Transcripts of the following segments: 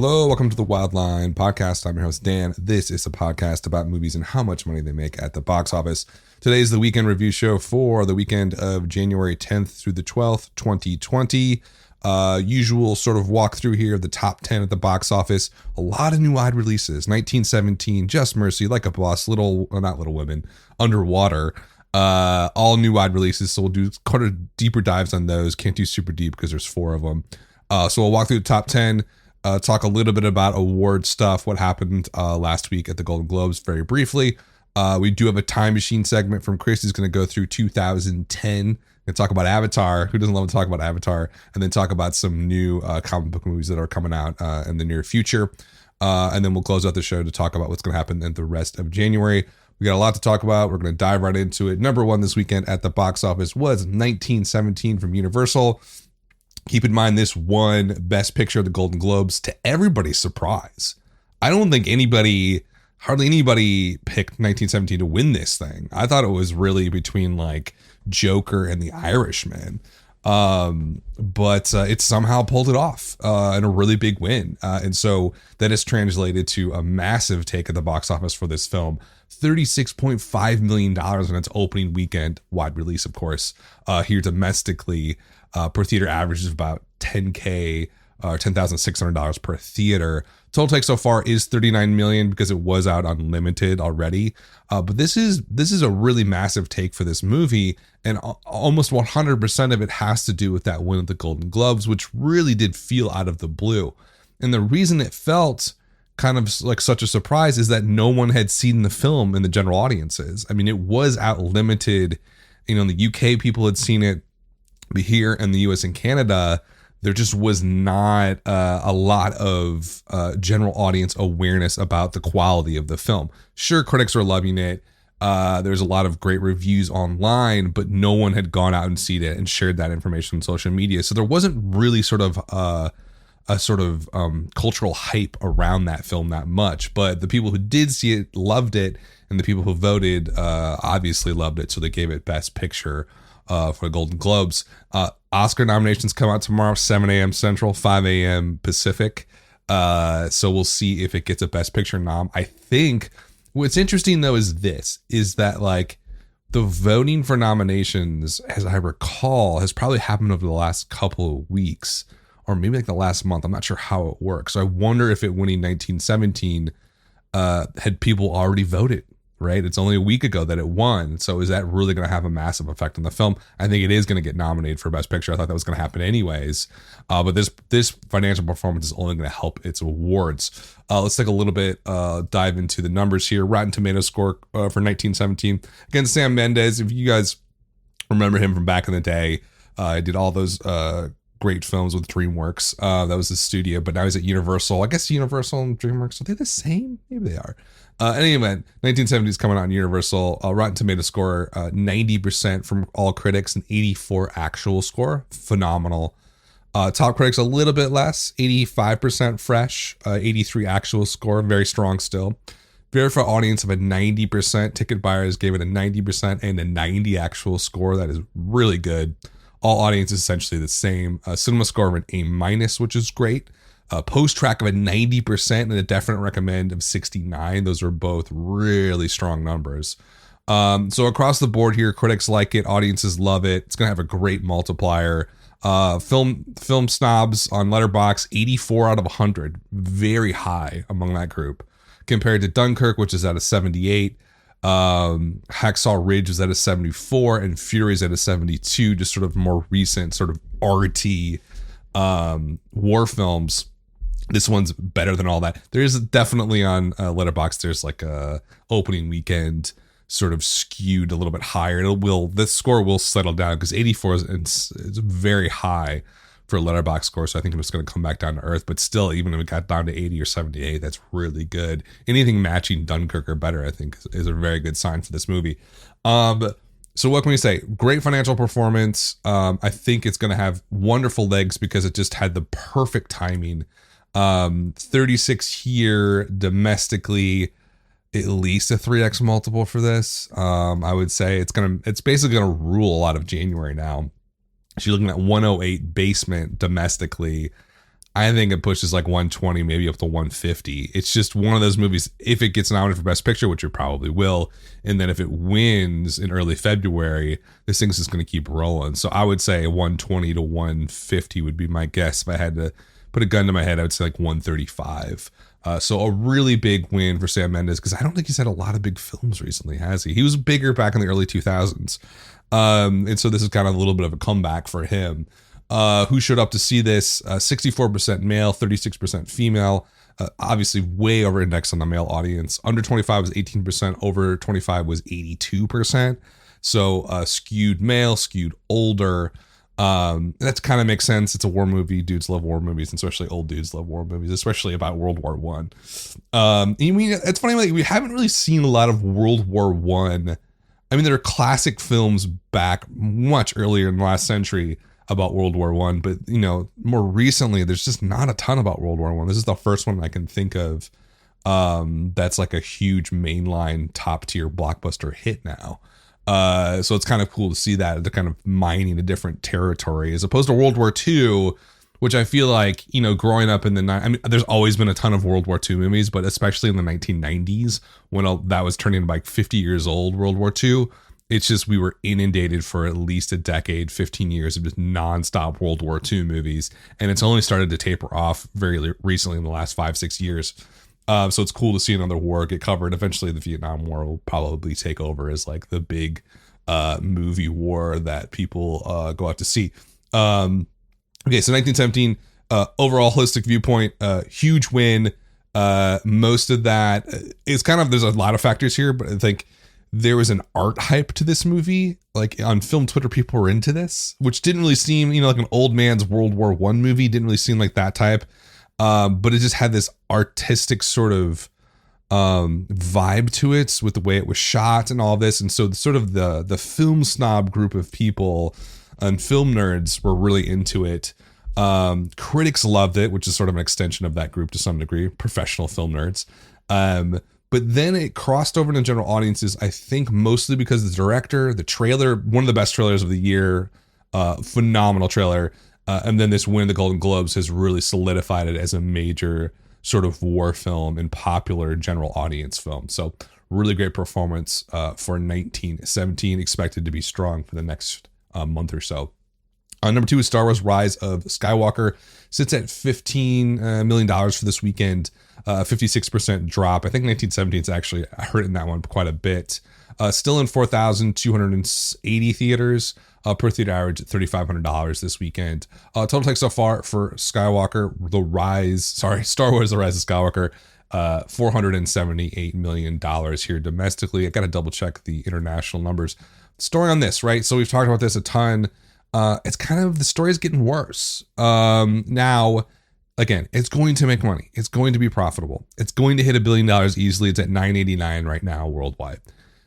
Hello, welcome to the Wildline Podcast. I'm your host, Dan. This is a podcast about movies and how much money they make at the box office. Today is the weekend review show for the weekend of January 10th through the 12th, 2020. Usual sort of walkthrough here of the top 10 at the box office. A lot of new wide releases. 1917, Just Mercy, Like a Boss, not Little Women, Underwater. All new wide releases, so we'll do kind of deeper dives on those. Can't do super deep because there's 4 of them. So we'll walk through the top 10. Talk a little bit about award stuff, what happened last week at the Golden Globes very briefly. We do have a time machine segment from Chris. He's going to go through 2010 and talk about Avatar. Who doesn't love to talk about Avatar? And then talk about some new comic book movies that are coming out in the near future. And then we'll close out the show to talk about what's going to happen in the rest of January. We got a lot to talk about. We're going to dive right into it. Number 1 this weekend at the box office was 1917 from Universal. Keep in mind, this won Best Picture of the Golden Globes to everybody's surprise. I don't think hardly anybody picked 1917 to win this thing. I thought it was really between like Joker and The Irishman. But it somehow pulled it off in a really big win. And so that is translated to a massive take at the box office for this film. $36.5 million in its opening weekend, wide release, of course, here domestically. Per theater average is about $10,000 or $10,600 per theater. Total take so far is $39 million because it was out on limited already. But this is a really massive take for this movie, and almost 100% of it has to do with that win at the Golden Globes, which really did feel out of the blue. And the reason it felt kind of like such a surprise is that no one had seen the film in the general audiences. I mean, it was out limited. In the UK, people had seen it. But here in the US and Canada, there just was not a lot of general audience awareness about the quality of the film. Sure, critics were loving it. There's a lot of great reviews online, but no one had gone out and seen it and shared that information on social media. So there wasn't really sort of a cultural hype around that film that much. But the people who did see it loved it, and the people who voted obviously loved it. So they gave it Best Picture for the Golden Globes. Oscar nominations come out tomorrow, 7 a.m. Central, 5 a.m. Pacific. So we'll see if it gets a Best Picture nom. I think what's interesting though is that like the voting for nominations, as I recall, has probably happened over the last couple of weeks, or maybe like the last month. I'm not sure how it works. So I wonder if it winning 1917 had people already voted. Right, it's only a week ago that it won. So is that really going to have a massive effect on the film? I think it is going to get nominated for Best Picture. I thought that was going to happen anyways. But this financial performance is only going to help its awards. Let's take a little bit dive into the numbers here. Rotten Tomatoes score for 1917 again. Sam Mendes, if you guys remember him from back in the day, he did all those great films with DreamWorks. That was his studio, but now he's at Universal. I guess Universal and DreamWorks, are they the same? Maybe they are. Anyway, 1970 is coming out on Universal. Rotten Tomatoes score 90% from all critics and 84 actual score. Phenomenal. Top critics a little bit less, 85% fresh, 83 actual score. Very strong still. Verified audience of a 90%. Ticket buyers gave it a 90% and a 90 actual score. That is really good. All audiences essentially the same. Cinema score of an A-, which is great. Post track of a 90% and a definite recommend of 69. Those are both really strong numbers. So across the board here, critics like it, audiences love it. It's gonna have a great multiplier. Film snobs on Letterboxd, 84 out of 100, very high among that group, compared to Dunkirk, which is at a 78. Hacksaw Ridge is at a 74, and Fury's at a 72. Just sort of more recent, sort of arty war films. This one's better than all that. There is definitely on Letterboxd, there's like a opening weekend sort of skewed a little bit higher. The score will settle down because 84 is very high for a Letterboxd score. So I think it's going to come back down to earth. But still, even if it got down to 80 or 78, that's really good. Anything matching Dunkirk or better, I think, is a very good sign for this movie. So what can we say? Great financial performance. I think it's going to have wonderful legs because it just had the perfect timing. 36 here domestically, at least a 3x multiple for this. I would say it's basically gonna rule a lot of January now. She's looking at 108 basement domestically. I think it pushes like 120, maybe up to 150. It's just one of those movies, if it gets nominated for Best Picture, which it probably will, and then if it wins in early February, this thing's just going to keep rolling. So I would say 120 to 150 would be my guess. If I had to put a gun to my head, I would say like 135. So a really big win for Sam Mendes, because I don't think he's had a lot of big films recently, has he? He was bigger back in the early 2000s. And so this is kind of a little bit of a comeback for him. Who showed up to see this? 64% male, 36% female. Obviously way over indexed on the male audience. Under 25 was 18%, over 25 was 82%. So skewed male, skewed older. That kind of makes sense. It's a war movie. Dudes love war movies, and especially old dudes love war movies, especially about World War One. It's funny, like, we haven't really seen a lot of World War One. I mean, there are classic films back much earlier in the last century about World War One, but more recently, there's just not a ton about World War One. This is the first one I can think of that's like a huge mainline top tier blockbuster hit now. So it's kind of cool to see that they're kind of mining a different territory as opposed to World War II, which I feel like, growing up in there's always been a ton of World War II movies, but especially in the 1990s when that was turning like 50 years old, World War II, it's just, we were inundated for at least a decade, 15 years of just nonstop World War II movies. And it's only started to taper off very recently in the last 5-6 years. So it's cool to see another war get covered. Eventually the Vietnam War will probably take over as like the big movie war that people go out to see. Okay, so 1917, overall holistic viewpoint, huge win. Most of that is kind of, there's a lot of factors here, but I think there was an art hype to this movie. Like on film Twitter, people were into this, which didn't really seem, like an old man's World War One movie. Didn't really seem like that type. But it just had this artistic sort of vibe to it with the way it was shot and all this. And so sort of the film snob group of people and film nerds were really into it. Critics loved it, which is sort of an extension of that group to some degree, professional film nerds. But then it crossed over to general audiences, I think mostly because the director, the trailer, one of the best trailers of the year, phenomenal trailer. And then this win of the Golden Globes has really solidified it as a major sort of war film and popular general audience film. So really great performance for 1917, expected to be strong for the next month or so. Number 2 is Star Wars Rise of Skywalker. Sits at $15 million for this weekend. 56% drop. I think 1917 is actually hurting that one quite a bit. Still in 4,280 theaters. Per theater average at $3,500 this weekend. Total take so far for Star Wars The Rise of Skywalker, $478 million here domestically. I got to double check the international numbers. Story on this, right? So we've talked about this a ton. It's kind of, the story is getting worse. Now, again, it's going to make money. It's going to be profitable. It's going to hit $1 billion easily. It's at 989 right now worldwide.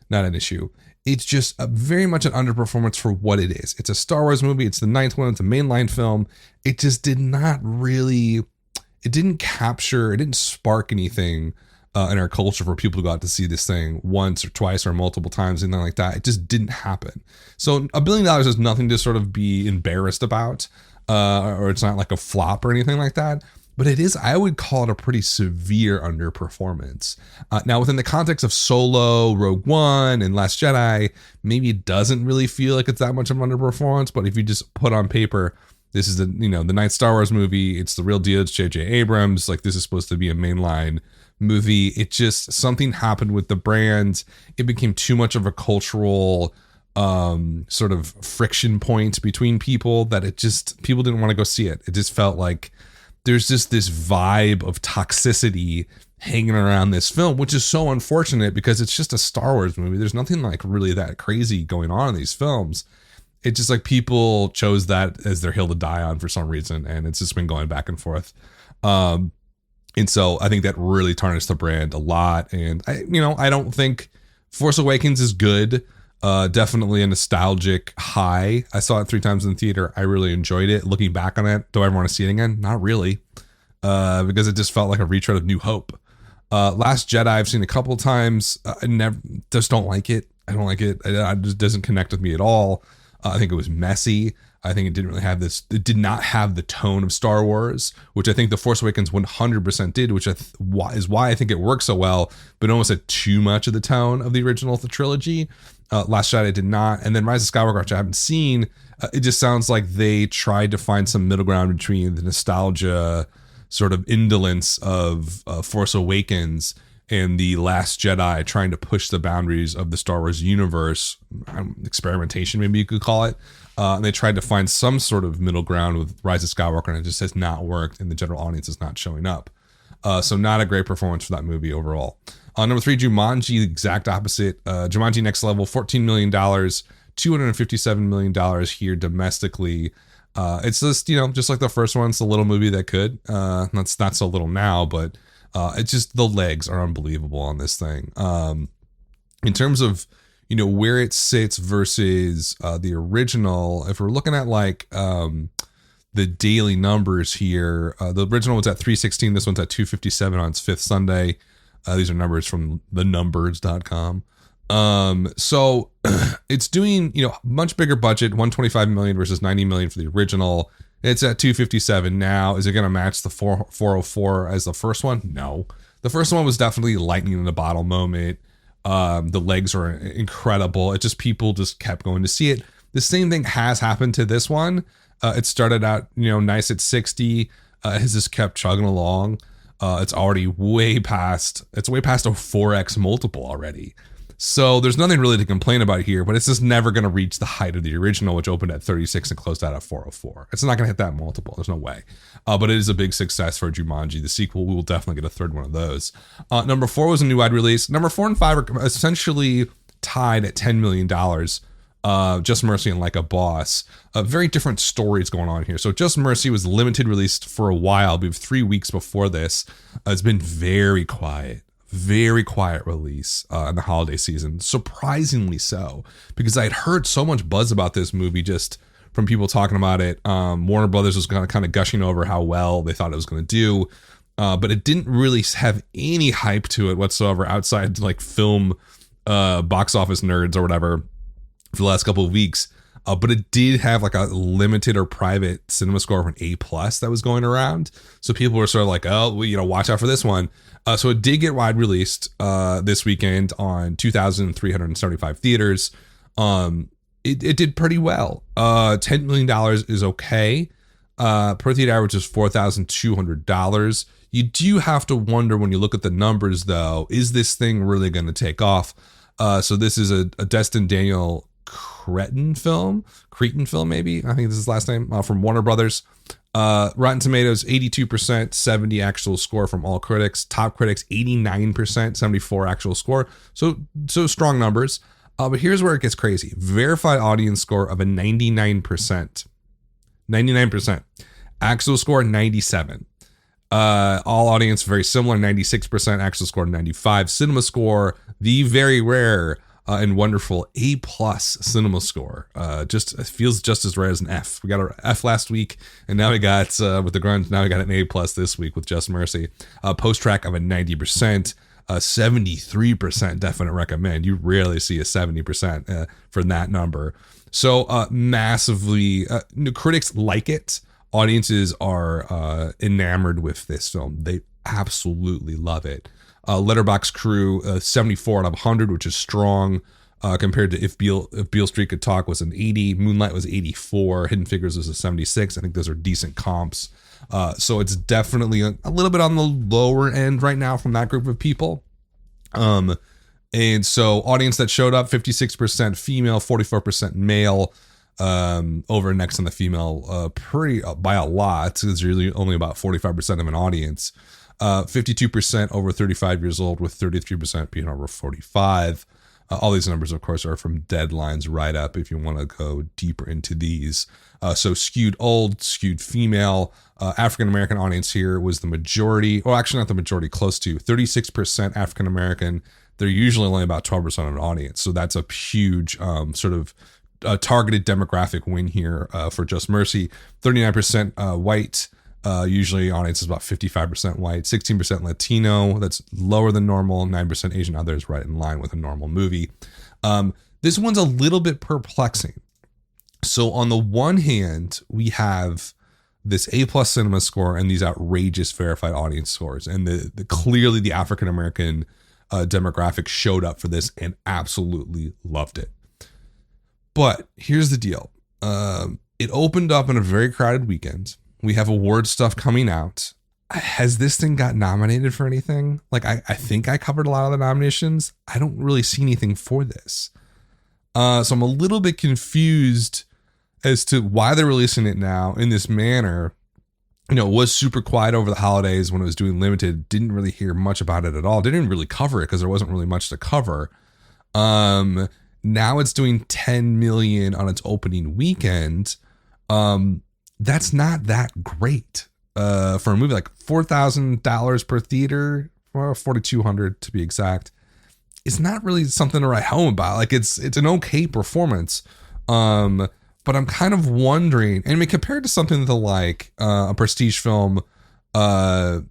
Not an issue. It's just very much an underperformance for what it is. It's a Star Wars movie. It's the 9th one. It's a mainline film. It just did not really, it didn't spark anything in our culture for people to go out to see this thing once or twice or multiple times, anything like that. It just didn't happen. So $1 billion is nothing to sort of be embarrassed about, or it's not like a flop or anything like that. But it is, I would call it a pretty severe underperformance. Now, within the context of Solo, Rogue One, and Last Jedi, maybe it doesn't really feel like it's that much of an underperformance. But if you just put on paper, this is the 9th Star Wars movie, it's the real deal, it's J.J. Abrams, like this is supposed to be a mainline movie. It just, something happened with the brand. It became too much of a cultural sort of friction point between people that people didn't want to go see it. It just felt like there's just this vibe of toxicity hanging around this film, which is so unfortunate because it's just a Star Wars movie. There's nothing like really that crazy going on in these films. It's just like people chose that as their hill to die on for some reason, and it's just been going back and forth. And so I think that really tarnished the brand a lot. And I don't think Force Awakens is good. Definitely a nostalgic high. I saw it 3 times in the theater. I really enjoyed it. Looking back on it, do I ever want to see it again? Not really, because it just felt like a retread of New Hope. Last Jedi I've seen a couple times. I just don't like it. I don't like it. It just doesn't connect with me at all. I think it was messy. I think it didn't really have this. It did not have the tone of Star Wars, which I think The Force Awakens 100% did, which is why I think it works so well, but almost had too much of the tone of the original trilogy. Last Jedi did not. And then Rise of Skywalker, which I haven't seen, it just sounds like they tried to find some middle ground between the nostalgia sort of indolence of Force Awakens and the Last Jedi, trying to push the boundaries of the Star Wars universe, experimentation maybe you could call it. And they tried to find some sort of middle ground with Rise of Skywalker, and it just has not worked, and the general audience is not showing up. So not a great performance for that movie overall. Number 3, Jumanji, the exact opposite. Jumanji Next Level, $14 million, $257 million here domestically. It's just, just like the first one, it's a little movie that could. That's not so little now, but it's just the legs are unbelievable on this thing. In terms of, where it sits versus the original, if we're looking at like the daily numbers here, the original was at 316. This one's at 257 on its fifth Sunday. These are numbers from thenumbers.com. So it's doing, much bigger budget, 125 million versus 90 million for the original. It's at 257 now. Is it going to match the 404 as the first one? No. The first one was definitely lightning in the bottle moment. The legs are incredible. It just, people just kept going to see it. The same thing has happened to this one. It started out, nice at 60. Has just kept chugging along. It's already way past a 4x multiple already. So there's nothing really to complain about here, but it's just never going to reach the height of the original, which opened at 36 and closed out at 404. It's not going to hit that multiple. There's no way. But it is a big success for Jumanji. The sequel, we will definitely get a third one of those. Number 4 was a new wide release. Number 4 and 5 are essentially tied at $10 million. Just Mercy and Like a Boss. Very different stories going on here. So Just Mercy was limited released for a while. We have 3 weeks before this. It's been very quiet release in the holiday season. Surprisingly so, because I'd heard so much buzz about this movie just from people talking about it. Warner Brothers was kind of gushing over how well they thought it was going to do. But it didn't really have any hype to it whatsoever outside like film box office nerds or whatever for the last couple of weeks. But it did have like a limited or private cinema score of an A+ that was going around. So people were sort of like, oh, well, watch out for this one. So it did get wide released this weekend on 2,375 theaters. It did pretty well. $10 million is okay. Per theater average is $4,200. You do have to wonder when you look at the numbers, though, is this thing really going to take off? So this is a Destin Daniel Cretton film maybe, I think this is his last name, from Warner Brothers. Rotten Tomatoes 82%, 70 actual score from all critics. Top critics 89%, 74 actual score. So strong numbers. But here's where it gets crazy. Verified audience score of a 99%. Actual score 97. All audience very similar, 96%. Actual score 95. Cinema score, the very rare and wonderful A+ cinema score. Just it feels just as rare as an F. We got an F last week, and now we got with the grunge. Now we got an A+ this week with Just Mercy. Post track of a 90%, 73% definite recommend. You rarely see a 70% for that number. So massively, critics like it. Audiences are enamored with this film. They absolutely love it. Letterboxd crew 74 out of 100, which is strong compared to If Beale Street Could Talk was an 80, Moonlight was 84, Hidden Figures was a 76. I think those are decent comps. So it's definitely a little bit on the lower end right now from that group of people. And so audience that showed up, 56% female, 44% male. Over next on the female, pretty by a lot. It's usually only about 45% of an audience. 52% over 35 years old, with 33% being over 45. All these numbers, of course, are from Deadline's write-up if you want to go deeper into these. So skewed old, skewed female. African-American audience here was the majority. Well, actually not the majority, close to 36% African-American. They're usually only about 12% of an audience. So that's a huge sort of targeted demographic win here for Just Mercy. 39% white. Usually audience is about 55% white, 16% Latino. That's lower than normal. 9% Asian others, right in line with a normal movie. This one's a little bit perplexing. So on the one hand, we have this A plus cinema score and these outrageous verified audience scores, and the clearly the African American demographic showed up for this and absolutely loved it. But here's the deal: it opened up in a very crowded weekend. We have award stuff coming out. Has this thing got nominated for anything? Like, I think I covered a lot of the nominations. I don't really see anything for this. So I'm a little bit confused as to why they're releasing it now in this manner. You know, it was super quiet over the holidays when it was doing limited. Didn't really hear much about it at all. Didn't really cover it because there wasn't really much to cover. Now it's doing 10 million on its opening weekend. That's not that great for a movie. Like $4,000 per theater, or $4,200 to be exact. It's not really something to write home about. Like it's an okay performance. But I'm kind of wondering, and I mean, compared to something to like a prestige film, what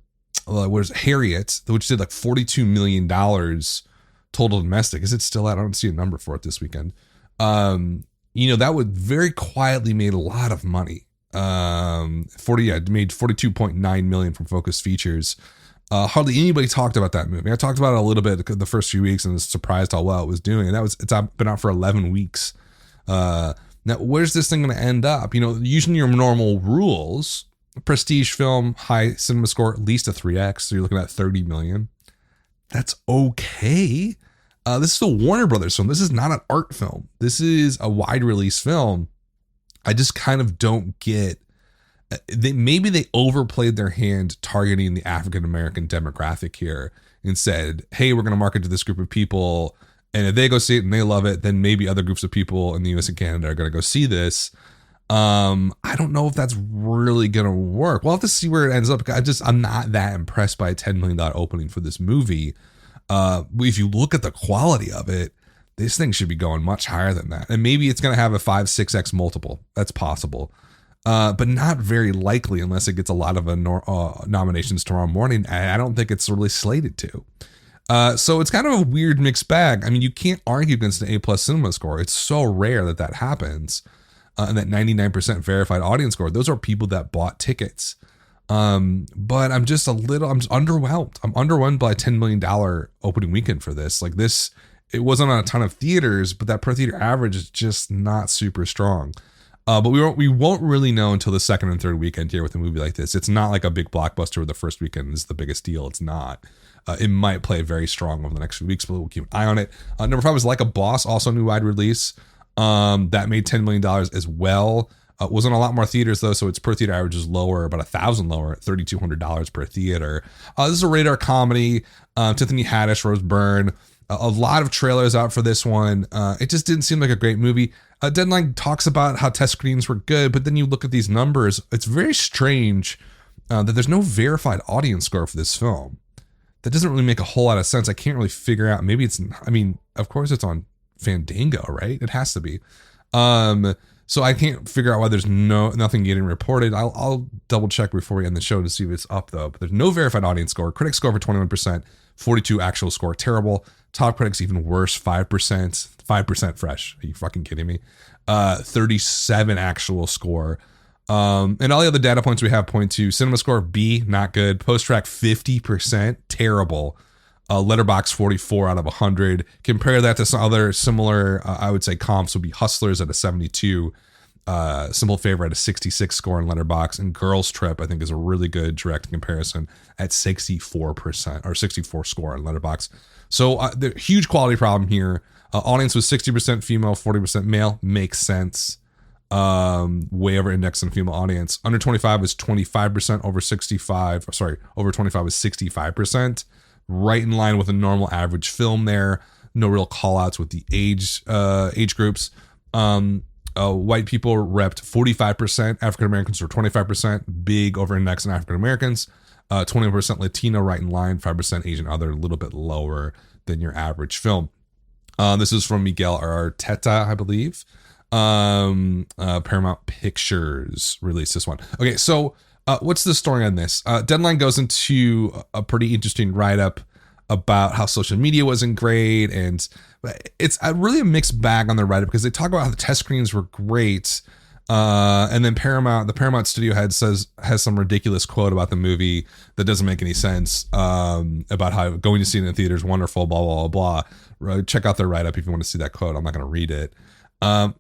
was Harriet, which did like $42 million total domestic. Is it still at? I don't see a number for it this weekend. You know, that would very quietly made a lot of money. It made 42.9 million from Focus Features. Hardly anybody talked about that movie. I talked about it a little bit the first few weeks and was surprised how well it was doing. And it's been out for 11 weeks. Now, where's this thing going to end up? You know, using your normal rules, prestige film, high cinema score, at least a 3X. So you're looking at 30 million. That's okay. This is a Warner Brothers film. This is not an art film. This is a wide release film. I just kind of don't get. Maybe they overplayed their hand targeting the African American demographic here and said, hey, we're going to market to this group of people. And if they go see it and they love it, then maybe other groups of people in the US and Canada are going to go see this. I don't know if that's really going to work. We'll have to see where it ends up. I'm not that impressed by a $10 million opening for this movie. If you look at the quality of it, this thing should be going much higher than that. And maybe it's going to have a 5-6x multiple. That's possible. But not very likely unless it gets a lot of nominations tomorrow morning. I don't think it's really slated to. So it's kind of a weird mixed bag. I mean, you can't argue against an A+ cinema score. It's so rare that happens. And that 99% verified audience score, those are people that bought tickets. But I'm just underwhelmed. I'm underwhelmed by a $10 million opening weekend for this. Like this, it wasn't on a ton of theaters, but that per theater average is just not super strong. But we won't really know until the second and third weekend here with a movie like this. It's not like a big blockbuster where the first weekend is the biggest deal. It's not. It might play very strong over the next few weeks, but we'll keep an eye on it. Number 5 was Like a Boss, also new wide release. That made $10 million as well. Wasn't a lot more theaters though, so its per theater average is lower, about $1,000 lower at $3,200 per theater. This is a radar comedy. Tiffany Haddish, Rose Byrne. A lot of trailers out for this one. It just didn't seem like a great movie. Deadline talks about how test screenings were good, but then you look at these numbers. It's very strange that there's no verified audience score for this film. That doesn't really make a whole lot of sense. I can't really figure out. Maybe it's, I mean, of course it's on Fandango, right? It has to be. So I can't figure out why there's nothing getting reported. I'll double check before we end the show to see if it's up though. But there's no verified audience score. Critic score for 21%, 42 actual score. Terrible. Top critics even worse, 5% fresh. Are you fucking kidding me? 37 actual score. And all the other data points we have point to cinema score B, not good. Post track 50%, terrible. Letterbox 44 out of 100. Compare that to some other similar, I would say comps would be Hustlers at a 72. Simple Favor at a 66 score in Letterbox, and Girls Trip I think is a really good direct comparison at 64% or 64 score in Letterbox. So the huge quality problem here. Audience was 60% female, 40% male. Makes sense. Way over indexed in female audience. Under 25 was 25%. Over 65, sorry, over 25 was 65%. Right in line with a normal average film there. No real call outs with the age groups. White people repped 45%. African Americans were 25%. Big over index in African Americans. 20% Latino, right in line. 5% Asian other, a little bit lower than your average film. This is from Miguel Arteta, I believe. Paramount Pictures released this one. Okay, so what's the story on this? Deadline goes into a pretty interesting write-up about how social media wasn't great, and it's really a mixed bag on the write-up because they talk about how the test screenings were great, and then the Paramount studio head has some ridiculous quote about the movie that doesn't make any sense, about how going to see it in the theater is wonderful, blah blah blah blah. Check out their write-up if you want to see that quote. I'm not going to read it. I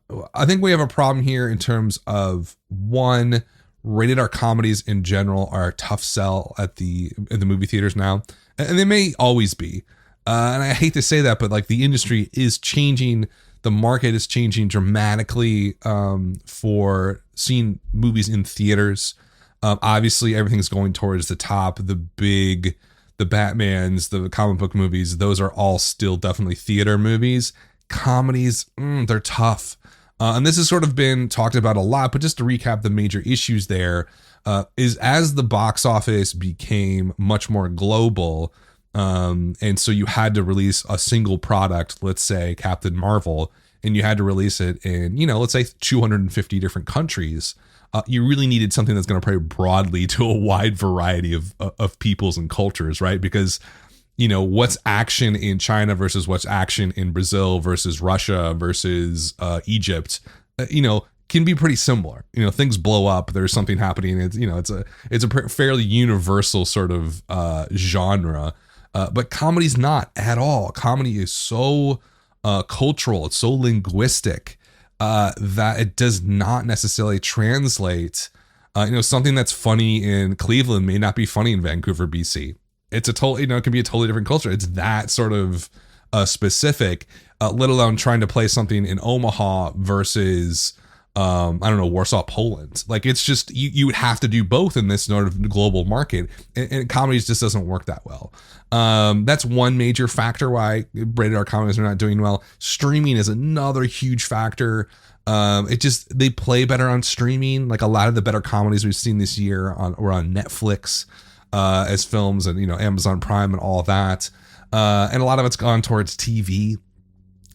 think we have a problem here in terms of, one, rated R comedies in general are a tough sell in the movie theaters now, and they may always be. And I hate to say that, but like the industry is changing, the market is changing dramatically for seeing movies in theaters. Obviously, everything's going towards the top, the Batmans, the comic book movies. Those are all still definitely theater movies. Comedies, they're tough. And this has sort of been talked about a lot, but just to recap the major issues there, is as the box office became much more global, and so you had to release a single product, let's say Captain Marvel, and you had to release it in, let's say 250 different countries. You really needed something that's going to play broadly to a wide variety of peoples and cultures, right? Because what's action in China versus what's action in Brazil versus Russia versus Egypt, can be pretty similar. Things blow up. There's something happening. It's a fairly universal sort of genre, but comedy's not at all. Comedy is so cultural. It's so linguistic that it does not necessarily translate. Something that's funny in Cleveland may not be funny in Vancouver, BC. It's it can be a totally different culture. It's that sort of specific, let alone trying to play something in Omaha versus, Warsaw, Poland. Like, it's just, you would have to do both in this sort of global market, and comedies just doesn't work that well. That's one major factor why rated R comedies are not doing well. Streaming is another huge factor. They play better on streaming. Like, a lot of the better comedies we've seen this year were on Netflix, as films, and Amazon Prime and all that, and a lot of it's gone towards TV,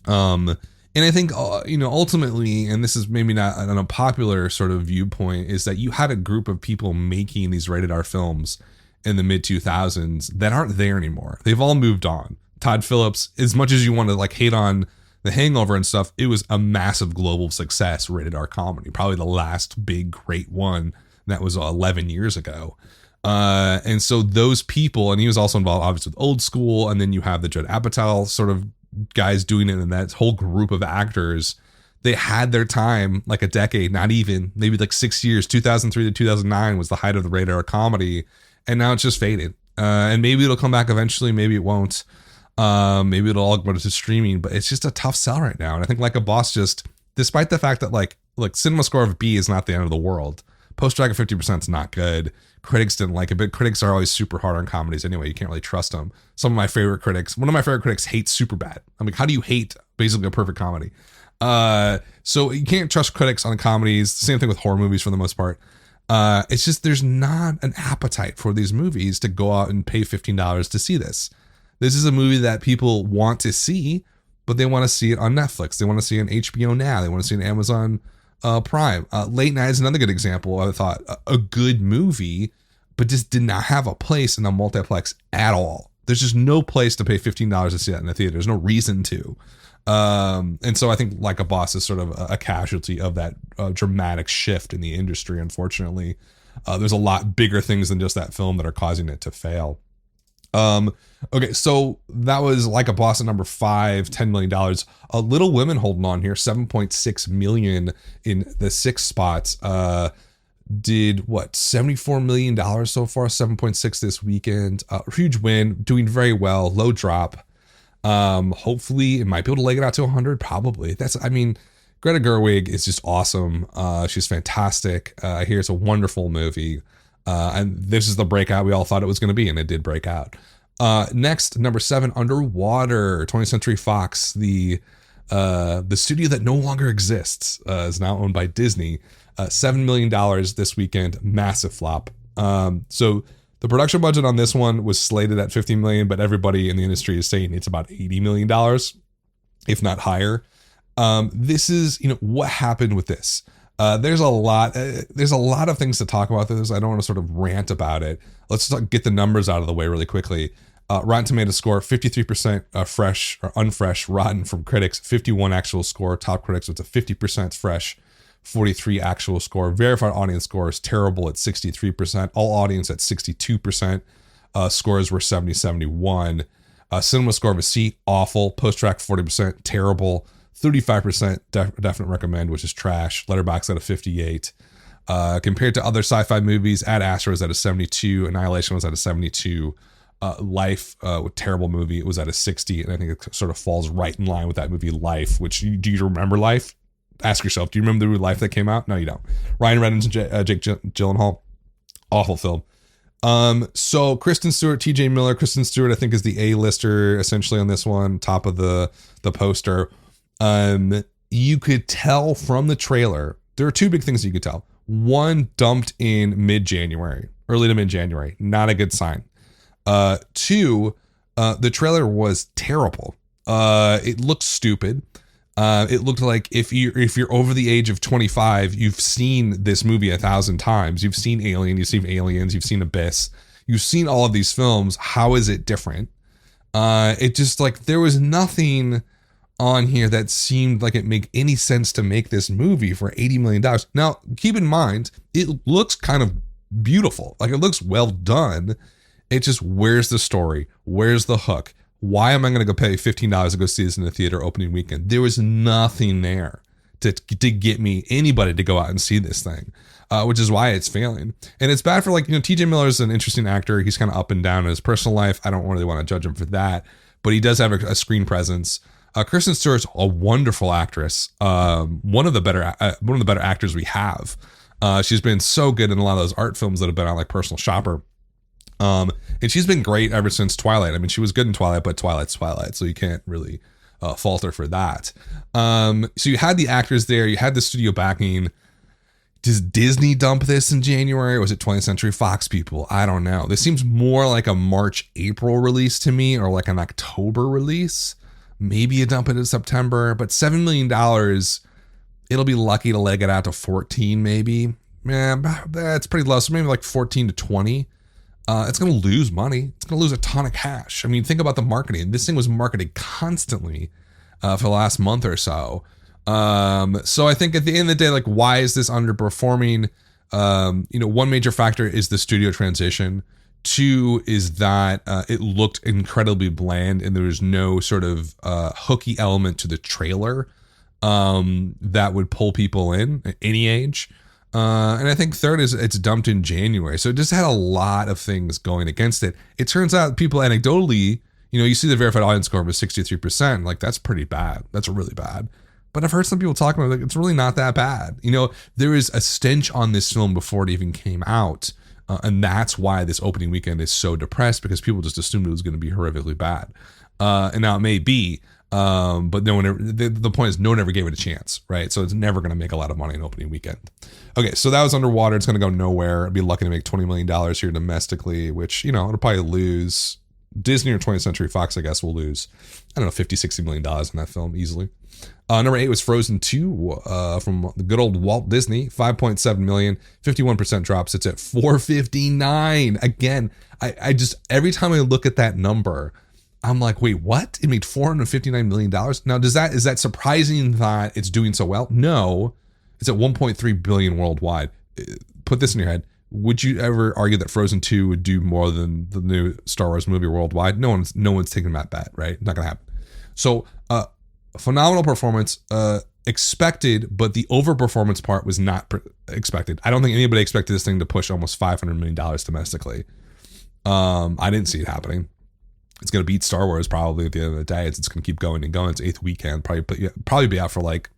and I think ultimately, and this is maybe not an unpopular sort of viewpoint, is that you had a group of people making these rated R films in the mid 2000s that aren't there anymore. They've all moved on. Todd Phillips, as much as you want to like hate on The Hangover and stuff, it was a massive global success rated R comedy, probably the last big great one. That was 11 years ago. And so those people, and he was also involved obviously with Old School, and then you have the Judd Apatow sort of guys doing it, and that whole group of actors, they had their time, like a decade, not even, maybe like 6 years. 2003 to 2009 was the height of the rated R comedy, and now it's just faded. And maybe it'll come back eventually, maybe it won't. Maybe it'll all go to streaming, but it's just a tough sell right now. And I think Like a Boss, just despite the fact that like cinema score of B is not the end of the world, Post Dragon 50% is not good. Critics didn't like it, but critics are always super hard on comedies anyway. You can't really trust them. One of my favorite critics hates Superbad. I'm like, how do you hate basically a perfect comedy? So you can't trust critics on comedies. Same thing with horror movies for the most part. It's just, there's not an appetite for these movies to go out and pay $15 to see this. This is a movie that people want to see, but they want to see it on Netflix. They want to see it on HBO Now. They want to see it on Amazon Prime. Late Night is another good example. I thought a good movie, but just did not have a place in a multiplex at all. There's just no place to pay $15 to see that in the theater. There's no reason to. And so I think Like a Boss is sort of a casualty of that dramatic shift in the industry, unfortunately. There's a lot bigger things than just that film that are causing it to fail. Okay, so that was Like a Boss at number 5, $10 million. Little Women holding on here, $7.6 million in the 6 spots. Did what, $74 million so far, 7.6 this weekend. Huge win, doing very well, low drop. Hopefully it might be able to leg it out to 100, probably. Greta Gerwig is just awesome. She's fantastic. I hear it's a wonderful movie. And this is the breakout we all thought it was going to be, and it did break out. Next, number 7, Underwater. 20th Century Fox, the studio that no longer exists, is now owned by Disney. $7 million this weekend, massive flop. So the production budget on this one was slated at $50 million, but everybody in the industry is saying it's about $80 million, if not higher. This is, what happened with this? There's a lot of things to talk about this. I don't want to sort of rant about it. Let's get the numbers out of the way really quickly. Rotten Tomatoes score, 53% fresh or unfresh, rotten from critics, 51 actual score. Top critics with a 50% fresh, 43 actual score. Verified audience score is terrible at 63%. All audience at 62%. Scores were 70-71. Cinema score of a C, awful. Post-track 40%, terrible. 35% definite recommend, which is trash. Letterboxd at a 58. Compared to other sci-fi movies, Ad Astra was at a 72. Annihilation was at a 72. Life, a terrible movie, it was at a 60, and I think it sort of falls right in line with that movie Life, which, do you remember Life? Ask yourself, do you remember the movie Life that came out? No, you don't. Ryan Reynolds and Jake Gyllenhaal, awful film. So Kristen Stewart, TJ Miller. Kristen Stewart, I think, is the A-lister essentially on this one, top of the poster. You could tell from the trailer, there are two big things you could tell. One, dumped in mid-January, early to mid-January, not a good sign. Two, the trailer was terrible. It looked stupid. It looked like if you're over the age of 25, you've seen this movie 1,000 times. You've seen Alien, you've seen Aliens, you've seen Abyss, you've seen all of these films. How is it different? It just, like, there was nothing on here that seemed like it made any sense to make this movie for $80 million. Now, keep in mind, it looks kind of beautiful. Like, it looks well done. It just, where's the story? Where's the hook? Why am I going to go pay $15 to go see this in the theater opening weekend? There was nothing there to get me, anybody, to go out and see this thing, which is why it's failing. And it's bad for, like, TJ Miller is an interesting actor. He's kind of up and down in his personal life. I don't really want to judge him for that, but he does have a screen presence. Kristen Stewart's a wonderful actress. One of the better actors we have. She's been so good in a lot of those art films that have been on, like Personal Shopper. And she's been great ever since Twilight. I mean, she was good in Twilight, but Twilight's Twilight, so you can't really fault her for that. So you had the actors there, you had the studio backing. Does Disney dump this in January, or was it 20th Century Fox people? I don't know. This seems more like a March-April release to me, or like an October release. Maybe a dump it in September, but $7 million, it'll be lucky to leg it out to 14, maybe. Yeah, that's pretty low. So maybe like 14 to 20. It's going to lose money. It's going to lose a ton of cash. I mean, think about the marketing. This thing was marketed constantly for the last month or so. So I think at the end of the day, like, why is this underperforming? One major factor is the studio transition. Two is that it looked incredibly bland, and there was no sort of hooky element to the trailer that would pull people in at any age. And I think third is it's dumped in January. So it just had a lot of things going against it. It turns out people anecdotally, you see the verified audience score was 63%. Like, that's pretty bad. That's really bad. But I've heard some people talking about, like, it's really not that bad. There is a stench on this film before it even came out. And that's why this opening weekend is so depressed, because people just assumed it was going to be horrifically bad. And now it may be, but no one ever, the point is no one ever gave it a chance, right? So it's never going to make a lot of money in opening weekend. Okay, so that was underwater. It's going to go nowhere. I'd be lucky to make $20 million here domestically, which, it'll probably lose. Disney or 20th Century Fox, I guess, will lose, I don't know, $50-60 million on that film easily. Number 8 was Frozen 2 from the good old Walt Disney, 5.7 million, 51% drop, sits at 459. Again, I just, every time I look at that number, I'm like, wait, what? It made $459 million? Now, is that surprising that it's doing so well? No, it's at 1.3 billion worldwide. Put this in your head. Would you ever argue that Frozen 2 would do more than the new Star Wars movie worldwide? No one's taking that bet, right? Not gonna happen. So, phenomenal performance, expected, but the overperformance part was not expected. I don't think anybody expected this thing to push almost $500 million domestically. I didn't see it happening. It's going to beat Star Wars probably at the end of the day. It's going to keep going and going. It's 8th weekend, probably be out for like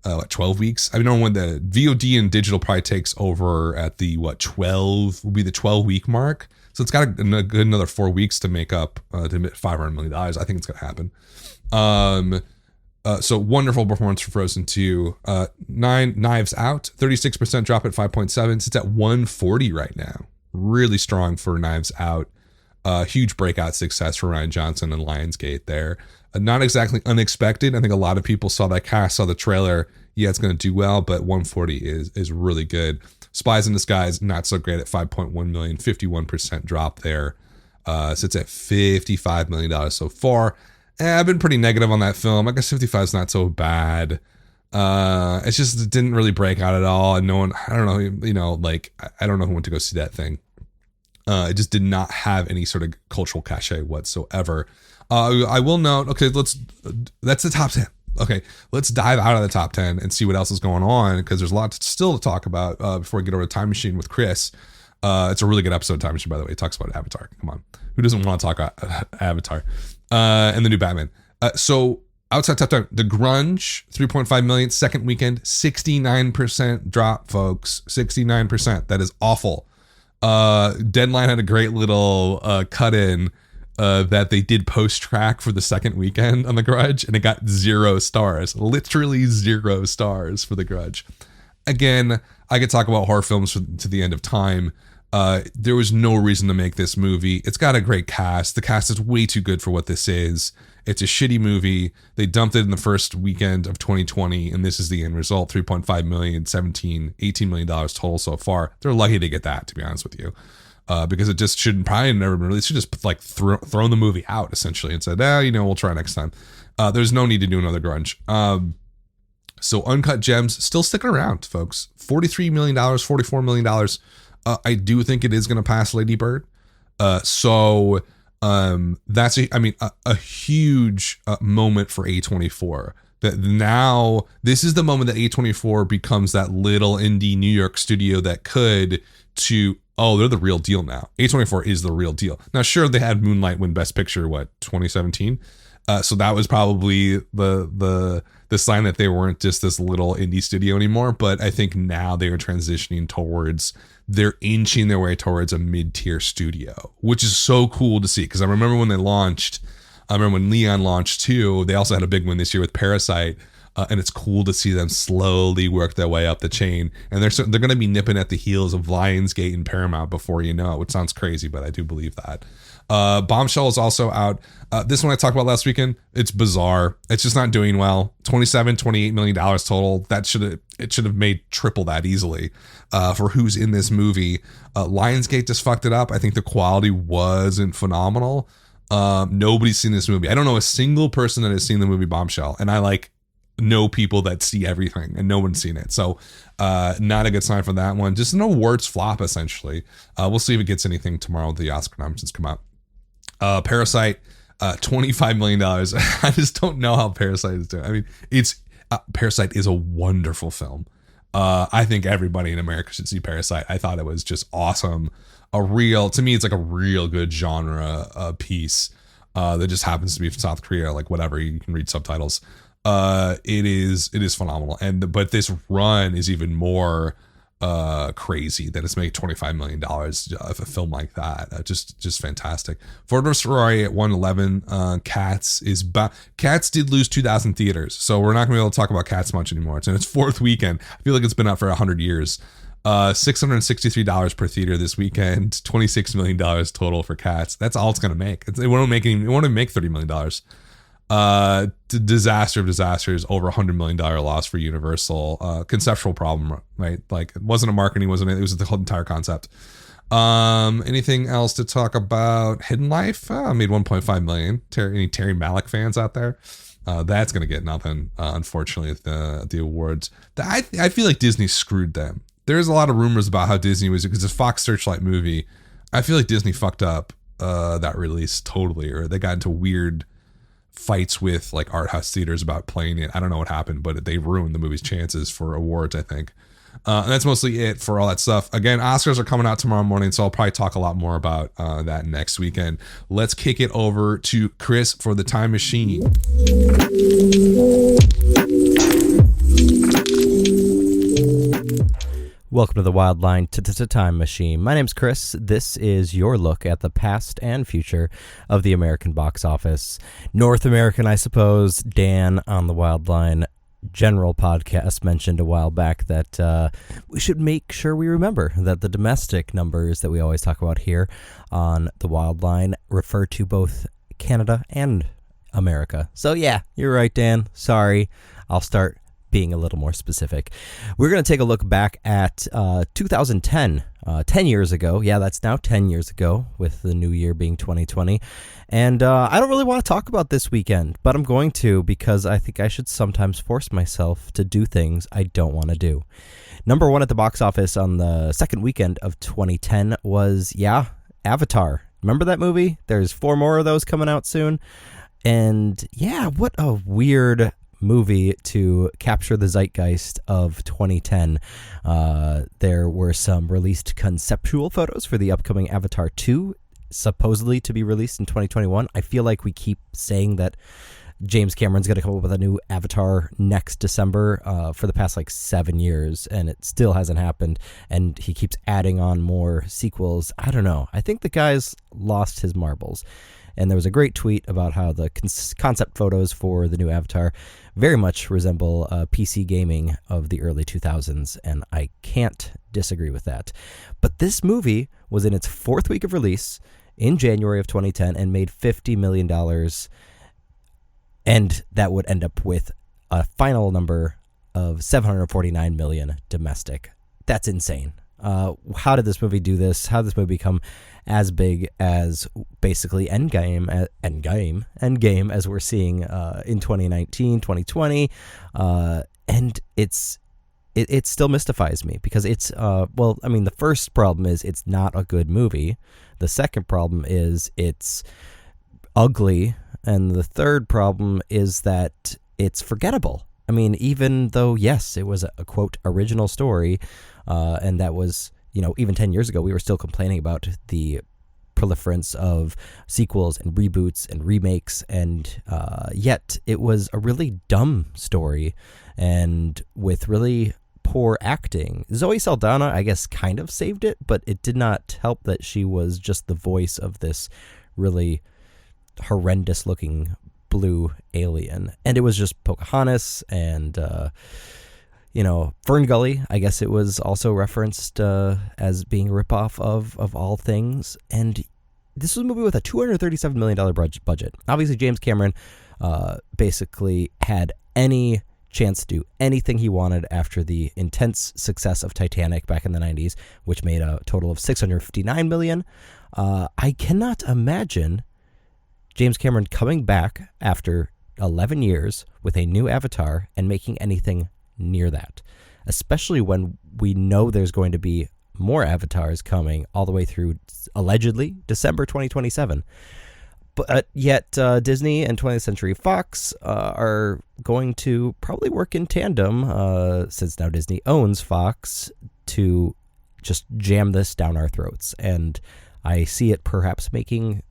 12 weeks. I don't know when the VOD and digital probably takes over at the 12 will be the 12-week mark. So it's got a good another 4 weeks to make up to hit $500 million. I think it's going to happen. So wonderful performance for Frozen 2. Knives Out, 36% drop at 5.7. It's at 140 right now. Really strong for Knives Out. Huge breakout success for Rian Johnson and Lionsgate there. Not exactly unexpected. I think a lot of people saw that cast, saw the trailer. Yeah, it's going to do well, but 140 is really good. Spies in Disguise, not so great at 5.1 million, 51% drop there. Sits at $55 million so far. I've been pretty negative on that film. I guess 55 is not so bad. It's just, it didn't really break out at all. And no one, I don't know, I don't know who went to go see that thing. It just did not have any sort of cultural cachet whatsoever. I will note, okay, that's the top 10. Okay, let's dive out of the top 10 and see what else is going on, because there's a lot still to talk about before we get over to Time Machine with Chris. It's a really good episode, Time Machine, by the way. It talks about Avatar. Come on. Who doesn't want to talk about Avatar? And the new Batman. So outside top 10, The Grunge, 3.5 million. Second weekend, 69% drop, folks. 69%. That is awful. Deadline had a great little cut in that they did post-track for the second weekend on The Grudge, and it got 0 stars. Literally 0 stars for The Grudge. Again, I could talk about horror films to the end of time. There was no reason to make this movie. It's got a great cast. The cast is way too good for what this is. It's a shitty movie. They dumped it in the first weekend of 2020, and this is the end result. 3.5 million, $18 million total so far. They're lucky to get that, to be honest with you. Because it just shouldn't probably never been released. Should just like thrown the movie out essentially and said, we'll try next time. There's no need to do another Grunge. So Uncut Gems still sticking around, folks. $43 million, $44 million. I do think it is going to pass Lady Bird. That's a huge moment for A24. That now this is the moment that A24 becomes that little indie New York studio that they're the real deal now. A24 is the real deal. Now, sure, they had Moonlight win Best Picture, 2017? So that was probably the sign that they weren't just this little indie studio anymore. But I think now they are transitioning they're inching their way towards a mid-tier studio, which is so cool to see. Because I remember when Leon launched too, they also had a big win this year with Parasite. And it's cool to see them slowly work their way up the chain. And they're going to be nipping at the heels of Lionsgate and Paramount before you know it, which sounds crazy, but I do believe that. Bombshell is also out. This one I talked about last weekend. It's bizarre. It's just not doing well. $28 million total. It should have made triple that easily for who's in this movie. Lionsgate just fucked it up. I think the quality wasn't phenomenal. Nobody's seen this movie. I don't know a single person that has seen the movie Bombshell. And I know people that see everything, and no one's seen it. So not a good sign for that one. Just an awards flop, essentially. We'll see if it gets anything tomorrow when the Oscar nominations come out. Parasite, $25 million. I just don't know how Parasite is doing. I mean, Parasite is a wonderful film. I think everybody in America should see Parasite. I thought it was just awesome. To me, it's like a real good genre piece that just happens to be from South Korea, whatever. You can read subtitles. It is phenomenal. But this run is even more crazy that it's making $25 million of a film like that. Just fantastic. Ford vs. Ferrari at 111. Cats did lose 2,000 theaters, so we're not gonna be able to talk about Cats much anymore. It's in its fourth weekend. I feel like it's been out for 100 years. $663 per theater this weekend. $26 million total for Cats. That's all it's gonna make. It won't make $30 million. Disaster of disasters, over $100 million loss for Universal. Conceptual problem, right? It wasn't a marketing, it was the whole entire concept. Anything else to talk about? Hidden Life made $1.5 million. Any Terry Malick fans out there? That's gonna get nothing, unfortunately, at the awards. I feel like Disney screwed them. There's a lot of rumors about how Disney was, because it's a Fox Searchlight movie. I feel like Disney fucked up that release totally, or they got into weird fights with art house theaters about playing it. I don't know what happened, but they ruined the movie's chances for awards, I think. And that's mostly it for all that stuff. Again, Oscars are coming out tomorrow morning, so I'll probably talk a lot more about that next weekend. Let's kick it over to Chris for the Time Machine. Welcome to the Wildline Time Machine. My name's Chris. This is your look at the past and future of the American box office. North American, I suppose. Dan on the Wildline General podcast mentioned a while back that we should make sure we remember that the domestic numbers that we always talk about here on the Wildline refer to both Canada and America. So yeah, you're right, Dan. Sorry. I'll start being a little more specific. We're going to take a look back at 2010, 10 years ago. Yeah, that's now 10 years ago, with the new year being 2020. And I don't really want to talk about this weekend, but I'm going to, because I think I should sometimes force myself to do things I don't want to do. Number one at the box office on the second weekend of 2010 was, Avatar. Remember that movie? There's 4 more of those coming out soon. And yeah, what a weird movie to capture the zeitgeist of 2010. There were some released conceptual photos for the upcoming Avatar 2, supposedly to be released in 2021. I feel like we keep saying that James Cameron's going to come up with a new Avatar next December for the past 7 years, and it still hasn't happened, and he keeps adding on more sequels. I don't know. I think the guy's lost his marbles. And there was a great tweet about how the concept photos for the new Avatar very much resemble PC gaming of the early 2000s, and I can't disagree with that. But this movie was in its 4th week of release in January of 2010 and made $50 million, and that would end up with a final number of $749 million domestic. That's insane. How did this movie do this? How did this movie become as big as basically Endgame as we're seeing in 2019, 2020? And it still mystifies me, because it's, the first problem is it's not a good movie. The second problem is it's ugly. And the third problem is that it's forgettable. I mean, even though, yes, it was a quote, original story, and that was, even 10 years ago, we were still complaining about the proliferance of sequels and reboots and remakes, and yet it was a really dumb story, and with really poor acting. Zoe Saldana, I guess, kind of saved it, but it did not help that she was just the voice of this really horrendous looking blue alien, and it was just Pocahontas and Fern Gully. I guess it was also referenced as being a ripoff of all things. And this was a movie with a $237 million budget. Obviously, James Cameron basically had any chance to do anything he wanted after the intense success of Titanic back in the 90s, which made a total of $659 million. I cannot imagine James Cameron coming back after 11 years with a new Avatar and making anything near that, especially when we know there's going to be more Avatars coming all the way through, allegedly, December 2027. But yet Disney and 20th Century Fox are going to probably work in tandem, since now Disney owns Fox, to just jam this down our throats. And I see it perhaps making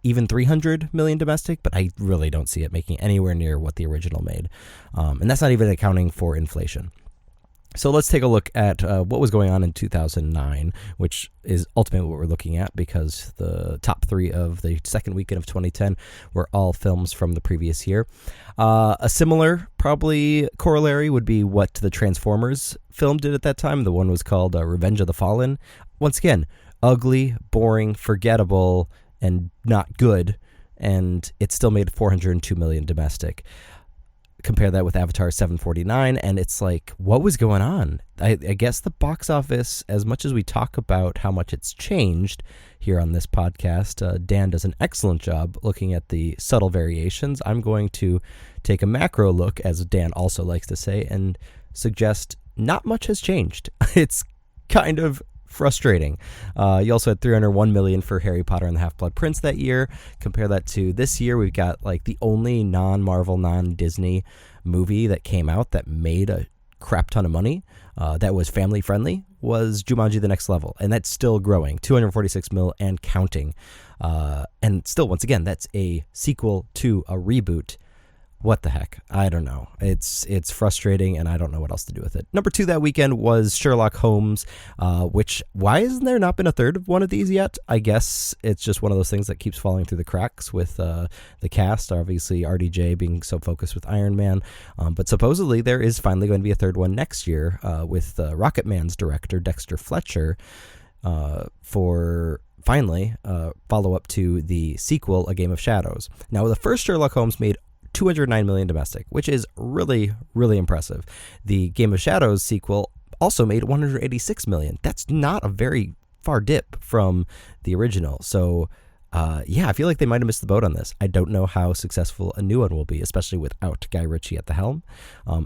even 300 million domestic, but I really don't see it making anywhere near what the original made. And that's not even accounting for inflation. So let's take a look at what was going on in 2009, which is ultimately what we're looking at, because the top 3 of the second weekend of 2010 were all films from the previous year. A similar, probably, corollary would be what the Transformers film did at that time. The one was called Revenge of the Fallen. Once again, ugly, boring, forgettable, and not good, and it still made $402 million domestic. Compare that with Avatar 749, and it's like, what was going on? I guess the box office, as much as we talk about how much it's changed here on this podcast, Dan does an excellent job looking at the subtle variations. I'm going to take a macro look, as Dan also likes to say, and suggest not much has changed. It's kind of frustrating. You also had $301 million for Harry Potter and the Half-Blood Prince that year. Compare that to this year, we've got the only non-Marvel, non-Disney movie that came out that made a crap ton of money that was family friendly was Jumanji: The Next Level, and that's still growing, 246 mil and counting. And still, once again, that's a sequel to a reboot. What the heck? I don't know. It's frustrating, and I don't know what else to do with it. Number 2 that weekend was Sherlock Holmes, which, why hasn't there not been a third one of these yet? I guess it's just one of those things that keeps falling through the cracks with the cast, obviously RDJ being so focused with Iron Man. But supposedly there is finally going to be a third one next year with Rocket Man's director, Dexter Fletcher, for finally follow-up to the sequel, A Game of Shadows. Now, the first Sherlock Holmes made $209 million domestic, which is really, really impressive. The Game of Shadows sequel also made $186 million. That's not a very far dip from the original. So, I feel like they might have missed the boat on this. I don't know how successful a new one will be, especially without Guy Ritchie at the helm.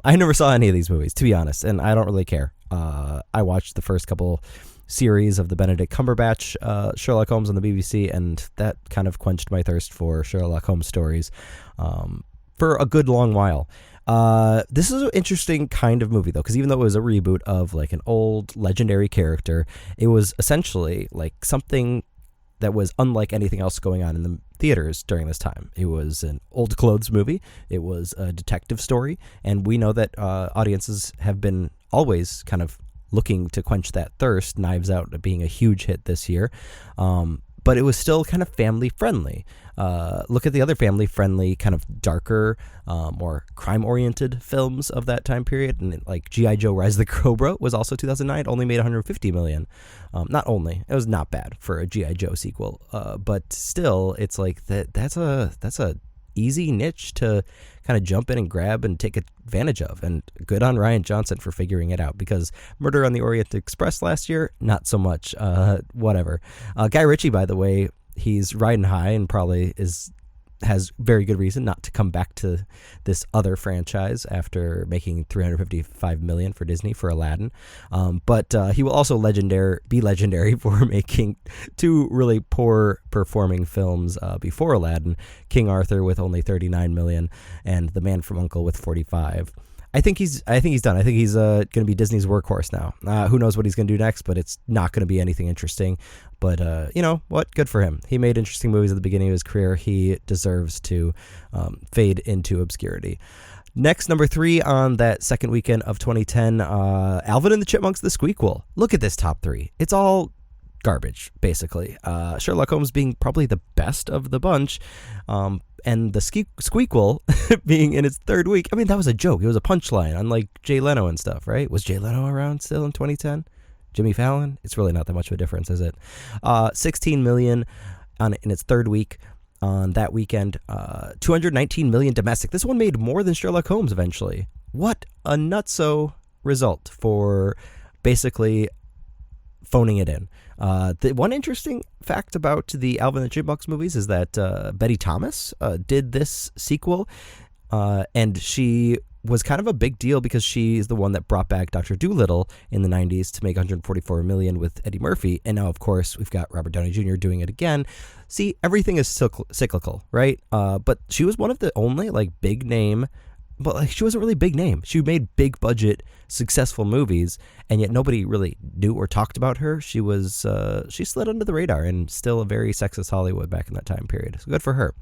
I never saw any of these movies, to be honest, and I don't really care. I watched the first couple series of the Benedict Cumberbatch Sherlock Holmes on the BBC, and that kind of quenched my thirst for Sherlock Holmes stories for a good long while. This is an interesting kind of movie, though, because even though it was a reboot of like an old legendary character, it was essentially like something that was unlike anything else going on in the theaters during this time. It was an old clothes movie. It was a detective story. And we know that audiences have been always kind of looking to quench that thirst, Knives Out being a huge hit this year. But it was still kind of family-friendly. Look at the other family-friendly, kind of darker, more crime-oriented films of that time period. And like G.I. Joe Rise of the Cobra was also 2009, only made $150 million. Not only, it was not bad for a G.I. Joe sequel, but still, it's like that's a easy niche to kind of jump in and grab and take advantage of. And good on Rian Johnson for figuring it out, because Murder on the Orient Express last year, not so much. Whatever. Guy Ritchie, by the way, he's riding high and probably has very good reason not to come back to this other franchise after making $355 million for Disney for Aladdin. But he will also be legendary for making two really poor performing films before Aladdin: King Arthur with only $39 million and The Man from U.N.C.L.E. with $45. I think he's done. I think he's going to be Disney's workhorse now. Who knows what he's going to do next, but it's not going to be anything interesting. But you know what? Good for him. He made interesting movies at the beginning of his career. He deserves to fade into obscurity. Next, number 3 on that second weekend of 2010, Alvin and the Chipmunks: The Squeakquel. Look at this top 3. It's all garbage, basically. Sherlock Holmes being probably the best of the bunch. And the Squeakquel being in its third week. I mean, that was a joke. It was a punchline, unlike Jay Leno and stuff, right? Was Jay Leno around still in 2010? Jimmy Fallon? It's really not that much of a difference, is it? $16 million in its third week on that weekend. $219 million domestic. This one made more than Sherlock Holmes eventually. What a nutso result for basically phoning it in. The one interesting fact about the Alvin and the Chipmunks movies is that Betty Thomas did this sequel, and she was kind of a big deal because she's the one that brought back Dr. Dolittle in the 90s to make $144 million with Eddie Murphy. And now, of course, we've got Robert Downey Jr. doing it again. See, everything is cyclical, right? But she was one of the only like big name, but like she wasn't really big name. She made big budget, successful movies, and yet nobody really knew or talked about her. She was she slid under the radar, and still a very sexist Hollywood back in that time period. So good for her.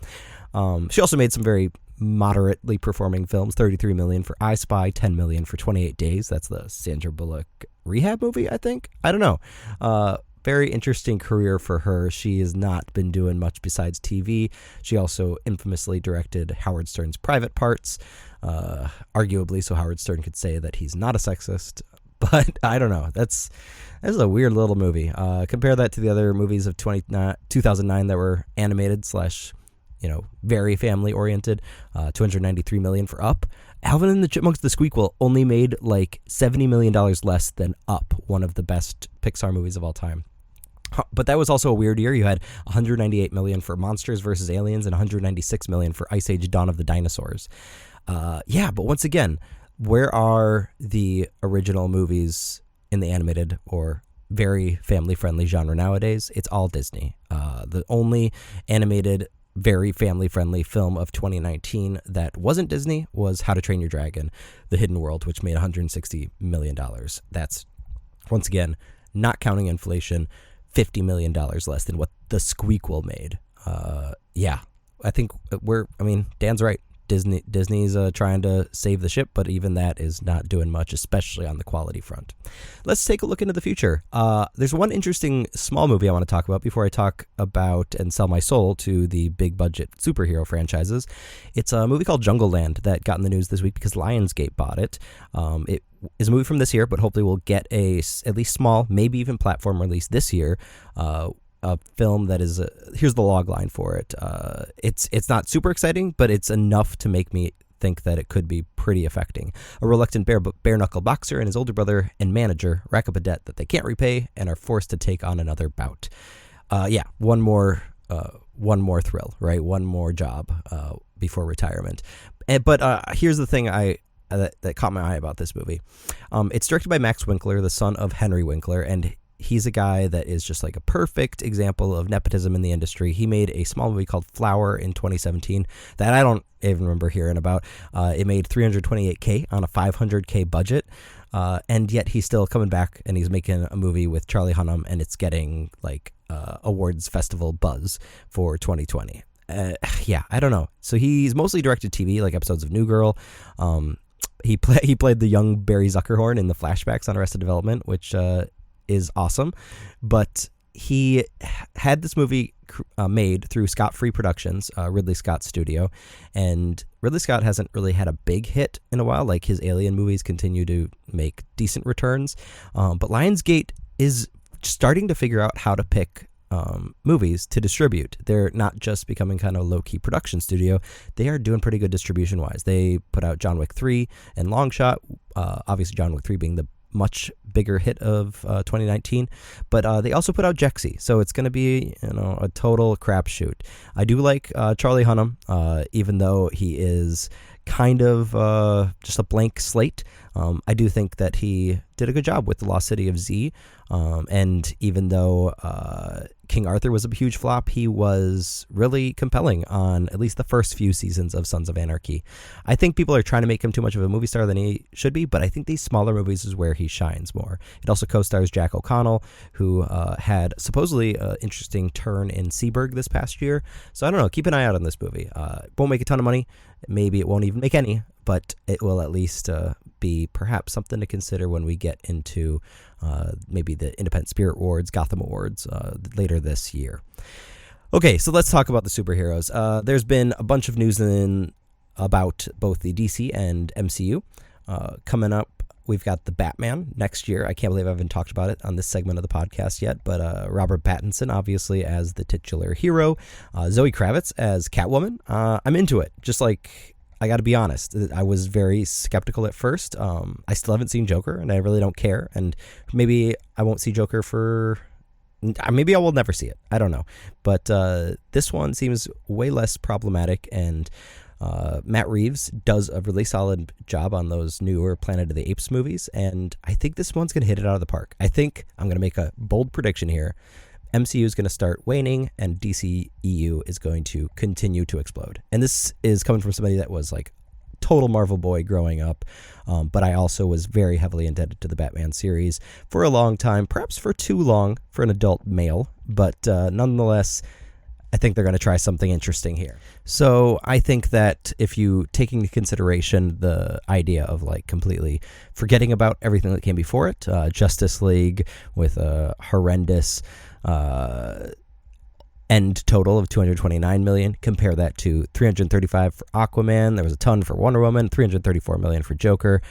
She also made some very moderately performing films: $33 million for I Spy, $10 million for 28 Days. That's the Sandra Bullock rehab movie, I think. I don't know. Very interesting career for her. She has not been doing much besides TV. She also infamously directed Howard Stern's Private Parts, arguably so Howard Stern could say that he's not a sexist. But I don't know. That's a weird little movie. Compare that to the other movies of 2009 that were animated / very family oriented. $293 million for Up. Alvin and the Chipmunks: The Squeakquel only made like $70 million less than Up, one of the best Pixar movies of all time. But that was also a weird year. You had $198 million for Monsters vs. Aliens and $196 million for Ice Age: Dawn of the Dinosaurs. But once again, where are the original movies in the animated or very family-friendly genre nowadays? It's all Disney. The only animated very family-friendly film of 2019 that wasn't Disney was How to Train Your Dragon: The Hidden World, which made $160 million. That's, once again, not counting inflation, $50 million less than what the Squeakquel made. I think Dan's right. Disney's trying to save the ship, but even that is not doing much, especially on the quality front. Let's take a look into the future. There's one interesting small movie I want to talk about before I talk about and sell my soul to the big budget superhero franchises. It's a movie called Jungle Land that got in the news this week because Lionsgate bought it. It is a movie from this year, but hopefully we'll get a at least small, maybe even platform release this year. a film that is here's the log line for it. It's not super exciting, but it's enough to make me think that it could be pretty affecting. A reluctant bare knuckle boxer and his older brother and manager rack up a debt that they can't repay and are forced to take on another bout. One more thrill, right? One more job before retirement. But here's the thing that caught my eye about this movie. It's directed by Max Winkler, the son of Henry Winkler, and he's a guy that is just like a perfect example of nepotism in the industry. He made a small movie called Flower in 2017 that I don't even remember hearing about. It made $328K on a $500K budget, and yet he's still coming back and he's making a movie with Charlie Hunnam, and it's getting like awards festival buzz for 2020. I don't know. So he's mostly directed TV, like episodes of New Girl. He played the young Barry Zuckerhorn in the flashbacks on Arrested Development, which is awesome. But he had this movie made through Scott Free Productions, Ridley Scott's studio, and Ridley Scott hasn't really had a big hit in a while. Like his Alien movies continue to make decent returns, but Lionsgate is starting to figure out how to pick movies to distribute. They're not just becoming kind of a low-key production studio. They are doing pretty good distribution-wise. They put out John Wick 3 and Longshot, obviously John Wick 3 being the much bigger hit of 2019, but they also put out Jexy, so it's going to be a total crapshoot. I do like Charlie Hunnam, even though he is kind of just a blank slate. I do think that he did a good job with The Lost City of Z, and even though King Arthur was a huge flop, he was really compelling on at least the first few seasons of Sons of Anarchy. I think people are trying to make him too much of a movie star than he should be, but I think these smaller movies is where he shines more. It also co-stars Jack O'Connell, who had supposedly an interesting turn in Seaberg this past year. So I don't know, keep an eye out on this movie. It won't make a ton of money. Maybe it won't even make any, but it will at least be perhaps something to consider when we get into maybe the Independent Spirit Awards, Gotham Awards later this year. Okay, so let's talk about the superheroes. There's been a bunch of news about both the DC and MCU. Coming up, we've got the Batman next year. I can't believe I haven't talked about it on this segment of the podcast yet, but Robert Pattinson, obviously, as the titular hero. Zoe Kravitz as Catwoman. I'm into it. Just like, I got to be honest, I was very skeptical at first. I still haven't seen Joker, and I really don't care. And maybe I won't see Joker maybe I will never see it. I don't know. But this one seems way less problematic, and Matt Reeves does a really solid job on those newer Planet of the Apes movies, and I think this one's going to hit it out of the park. I think I'm going to make a bold prediction here. MCU is going to start waning, and DCEU is going to continue to explode. And this is coming from somebody that was like total Marvel boy growing up, but I also was very heavily indebted to the Batman series for a long time, perhaps for too long for an adult male, but nonetheless, I think they're going to try something interesting here. So I think that if you take into consideration the idea of like completely forgetting about everything that came before it, Justice League with a horrendous end total of $229 million. Compare that to $335 for Aquaman. There was a ton for Wonder Woman, $334 million for Joker.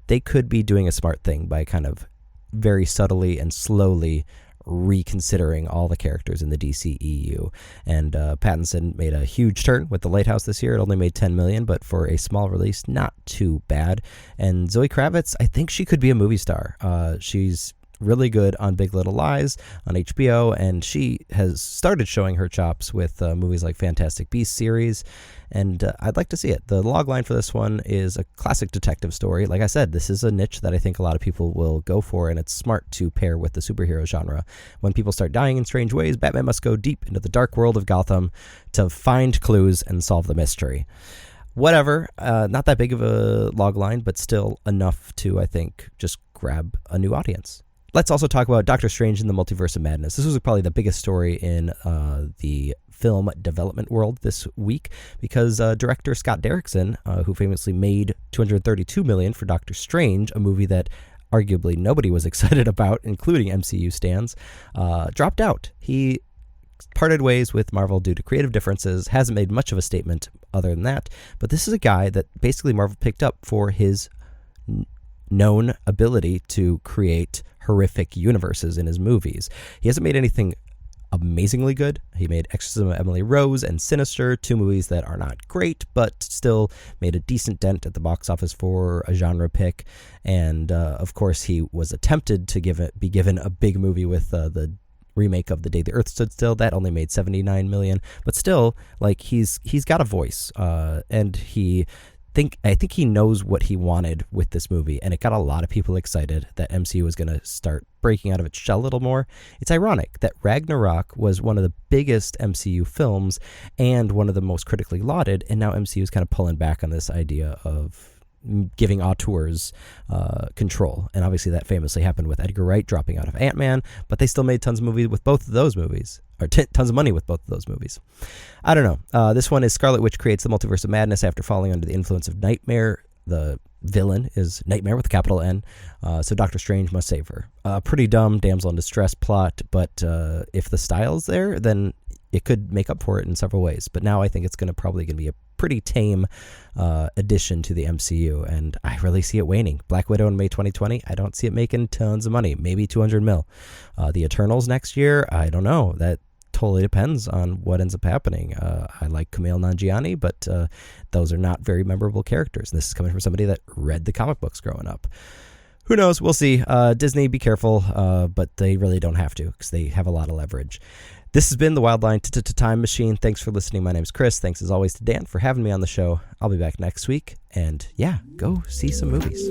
They could be doing a smart thing by kind of very subtly and slowly reconsidering all the characters in the DCEU. And Pattinson made a huge turn with The Lighthouse this year. It only made $10 million, but for a small release, not too bad. And Zoe Kravitz, I think she could be a movie star. She's really good on Big Little Lies on HBO, and she has started showing her chops with movies like Fantastic Beasts series, and I'd like to see it. The log line for this one is a classic detective story. Like I said, this is a niche that I think a lot of people will go for, and it's smart to pair with the superhero genre. When people start dying in strange ways, Batman must go deep into the dark world of Gotham to find clues and solve the mystery. Whatever, not that big of a log line, but still enough to, I think, just grab a new audience. Let's also talk about Doctor Strange in the Multiverse of Madness. This was probably the biggest story in the film development world this week because director Scott Derrickson, who famously made $232 million for Doctor Strange, a movie that arguably nobody was excited about, including MCU stans, dropped out. He parted ways with Marvel due to creative differences, hasn't made much of a statement other than that, but this is a guy that basically Marvel picked up for his known ability to create horrific universes in his movies. He hasn't made anything amazingly good. He made Exorcism of Emily Rose and Sinister, 2 movies that are not great, but still made a decent dent at the box office for a genre pick. And of course, he was attempted to be given a big movie with the remake of The Day the Earth Stood Still. That only made $79 million, but still, like, he's got a voice, and I think he knows what he wanted with this movie, and it got a lot of people excited that MCU was going to start breaking out of its shell a little more. It's ironic that Ragnarok was one of the biggest MCU films and one of the most critically lauded, and now MCU is kind of pulling back on this idea of giving auteurs control. And obviously that famously happened with Edgar Wright dropping out of Ant-Man, but they still made tons of movies with both of those movies, or tons of money with both of those movies. I don't know. This one is Scarlet Witch creates the multiverse of madness after falling under the influence of Nightmare. The villain is Nightmare with a capital N, so Doctor Strange must save her. Pretty dumb damsel in distress plot, but if the style's there, then it could make up for it in several ways. But now I think it's probably going to be a pretty tame addition to the MCU, and I really see it waning. Black Widow in May 2020, I don't see it making tons of money, maybe 200 mil. The Eternals next year, I don't know. That totally depends on what ends up happening. I like Kumail Nanjiani, but those are not very memorable characters. And this is coming from somebody that read the comic books growing up. Who knows? We'll see. Disney, be careful, but they really don't have to because they have a lot of leverage. This has been the Wildline Time Machine. Thanks for listening. My name's Chris. Thanks as always to Dan for having me on the show. I'll be back next week. And yeah, go see some movies.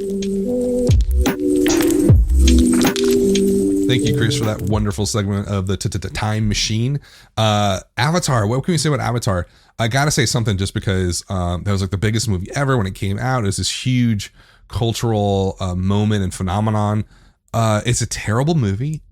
Thank you, Chris, for that wonderful segment of the Time Machine. Avatar. What can we say about Avatar? I got to say something just because that was like the biggest movie ever when it came out. It was this huge cultural moment and phenomenon. It's a terrible movie.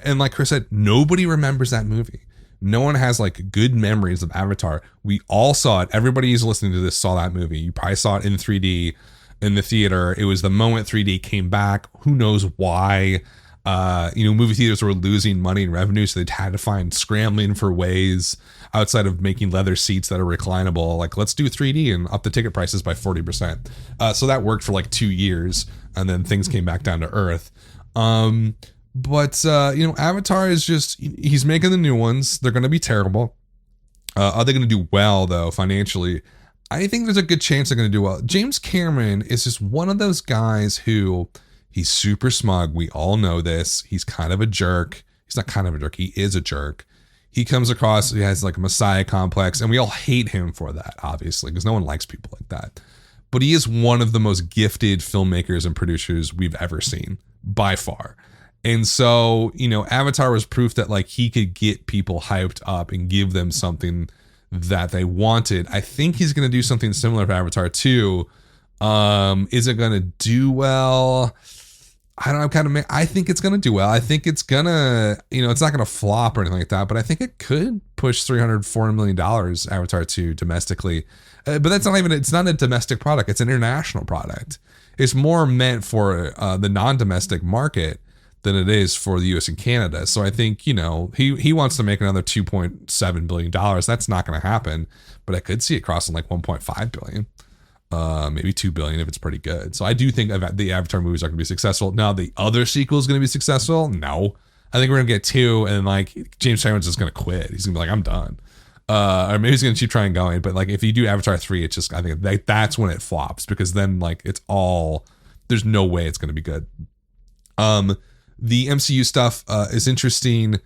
And like Chris said, nobody remembers that movie. No one has like good memories of Avatar. We all saw it. Everybody who's listening to this saw that movie. You probably saw it in 3D in the theater. It was the moment 3D came back. Who knows why? Movie theaters were losing money and revenue, so they had to find scrambling for ways outside of making leather seats that are reclinable. Like, let's do 3D and up the ticket prices by 40%. So that worked for like 2 years, and then things came back down to earth. But Avatar is just, he's making the new ones. They're going to be terrible. Are they going to do well, though, financially? I think there's a good chance they're going to do well. James Cameron is just one of those guys who, he's super smug. We all know this. He's kind of a jerk. He's not kind of a jerk. He is a jerk. He comes across, he has like a messiah complex, and we all hate him for that, obviously, because no one likes people like that. But he is one of the most gifted filmmakers and producers we've ever seen, by far. And so, Avatar was proof that like he could get people hyped up and give them something that they wanted. I think he's going to do something similar for Avatar 2. Is it going to do well? I don't know. I think it's going to do well. I think it's going to, it's not going to flop or anything like that, but I think it could push $400 million Avatar 2 domestically. But that's not even, it's not a domestic product. It's an international product. It's more meant for the non-domestic market than it is for the US and Canada. So I think, he wants to make another $2.7 billion. That's not going to happen, but I could see it crossing like 1.5 billion. Maybe 2 billion if it's pretty good. So I do think the Avatar movies are going to be successful. Now the other sequel is going to be successful. No, I think we're going to get 2, and like James Cameron's just going to quit. He's going to be like, I'm done. Or maybe he's going to keep trying going. But like if you do Avatar 3, it's just, I think that's when it flops, because then like there's no way it's going to be good. The MCU stuff is interesting.